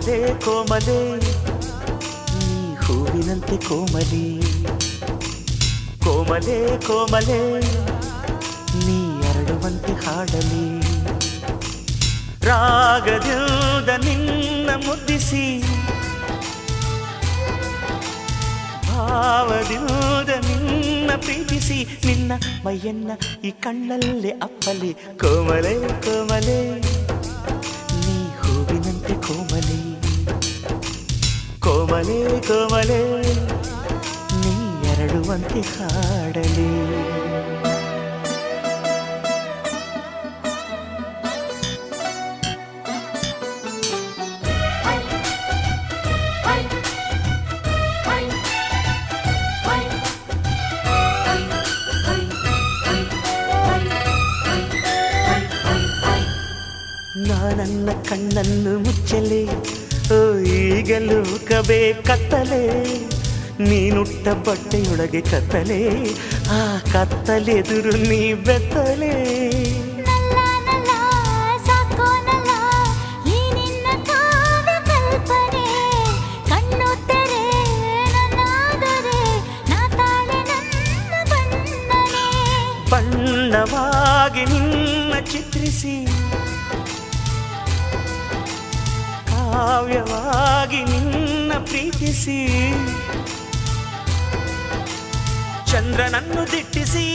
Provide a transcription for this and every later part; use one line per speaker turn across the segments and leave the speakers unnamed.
ಕೋಮಲೆ ಕೋಮಲೆ ನೀ ಹೂವಿನಂತೆ ಕೋಮಲಿ, ಕೋಮಲೆ ಕೋಮಲೆ ನೀ ಅರಳುವಂತೆ ಹಾಡಲಿ. ರಾಗದಿಂದ ನಿನ್ನ ಮುದ್ದಿಸಿ, ಭಾವದಿಂದ ನಿನ್ನ ಪ್ರೀತಿಸಿ, ನಿನ್ನ ಮೈಯನ್ನ ಈ ಕಣ್ಣಲ್ಲೇ ಅಪ್ಪಲಿ. ಕೋಮಲೆ ಕೋಮಲೆ ನೀ ಹೂವಿನಂತೆ ಕೋಮಲಿ, ಕೋಮಲೆ ಕೋಮಲೆ ನೀ ಅರಳುವಂತೆ ಹಾಡಲಿ. ನಾನನ್ನ ಕಣ್ಣನ್ನು ಮುಚ್ಚಲೆ, ಈಗಲೂ ಕಬೆ ಕತ್ತಲೆ, ನೀನುಟ್ಟ ಬಟ್ಟೆಯೊಳಗೆ ಕತ್ತಲೆ, ಆ ಕತ್ತಲೆದುರು ನೀ ಬೆತ್ತಲೆ. ಬಣ್ಣವಾಗಿ ನಿನ್ನ ಚಿತ್ರಿಸಿ, ಕಾವ್ಯವಾಗಿ ನಿನ್ನ ಪ್ರೀತಿಸಿ, ಚಂದ್ರನನ್ನು ದಿಟ್ಟಿಸಿ,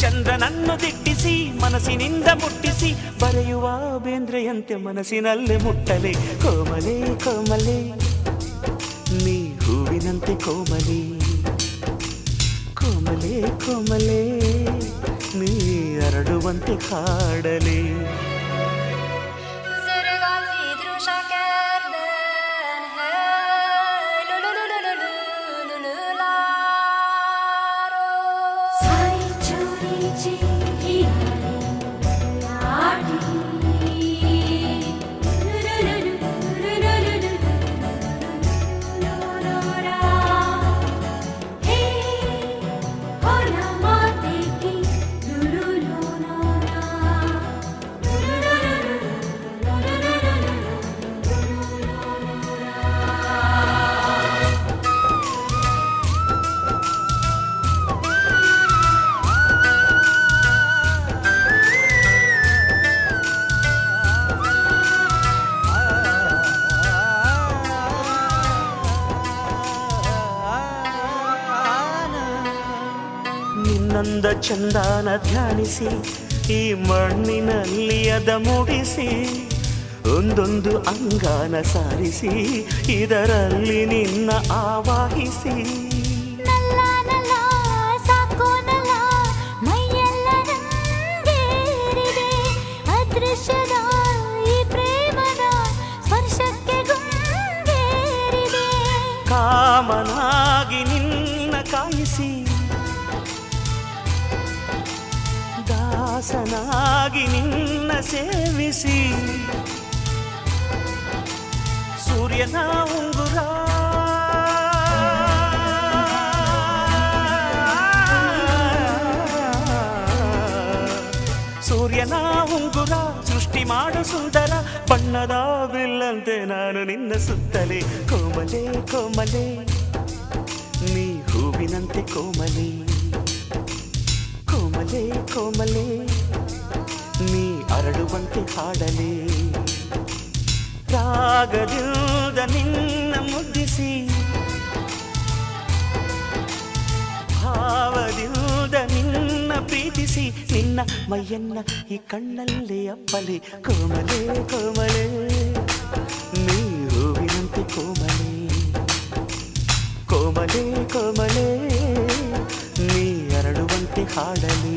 ಚಂದ್ರನನ್ನು ದಿಟ್ಟಿಸಿ, ಮನಸ್ಸಿನಿಂದ ಮುಟ್ಟಿಸಿ, ಬರೆಯುವ ಬೇಂದ್ರೆಯಂತೆ ಮನಸ್ಸಿನಲ್ಲೇ ಮುಟ್ಟಲೆ. ಕೋಮಲೆ ಕೋಮಲೆ ನೀ ಹೂವಿನಂತೆ ಕೋಮಲಿ, ಕೋಮಲೆ ಕೋಮಲೆ ನೀ ಅರಳುವಂತೆ ಹಾಡಲಿ. ನಿನ್ನಂದ ಚಂದಾನ ಧ್ಯಾನಿಸಿ, ಈ ಮಣ್ಣಿನಲ್ಲಿ ಅದ ಮೂಡಿಸಿ, ಒಂದೊಂದು ಅಂಗಾನ ಸಾರಿಸಿ, ಇದರಲ್ಲಿ ನಿನ್ನ ಆವಾಹಿಸಿ. ಕಾಮನಾಗಿ ನಿನ್ನ ಕಾಯಿಸಿ, ದಾಸನಾಗಿ ನಿನ್ನ ಸೇವಿಸಿ, ಸೂರ್ಯನ ಉಂಗುರ ಸೂರ್ಯನ ಉಂಗುರ ಸೃಷ್ಟಿ ಮಾಡು ಸುಂದರ, ಬಣ್ಣದ ಬಿಲ್ಲಂತೆ ನಾನು ನಿನ್ನ ಸುತ್ತಲೇ. ಕೋಮಲೆ ಕೋಮಲೆ ನೀ ಹೂವಿನಂತೆ ಕೋಮಲಿ, ಕೋಮಲೆ ಕೋಮಲೆ ನೀ ಅರಳುವಂತೆ ಹಾಡಲಿ. ರಾಗದಿಂದ ನಿನ್ನ ಮುದ್ದಿಸಿ, ಭಾವದಿಂದ ನಿನ್ನ ಪ್ರೀತಿಸಿ, ನಿನ್ನ ಮೈಯನ್ನ ಈ ಕಣ್ಣಲ್ಲೇ ಅಪ್ಪಲಿ. ಕೋಮಲೆ ಕೋಮಲೆ ನೀ ಹೂವಿನಂತೆ ಕೋಮಲೆ, ಕೋಮಲೆ ಕೋಮಲೆ ನೀ ಅರಳುವಂತೆ ಹಾಡಲಿ.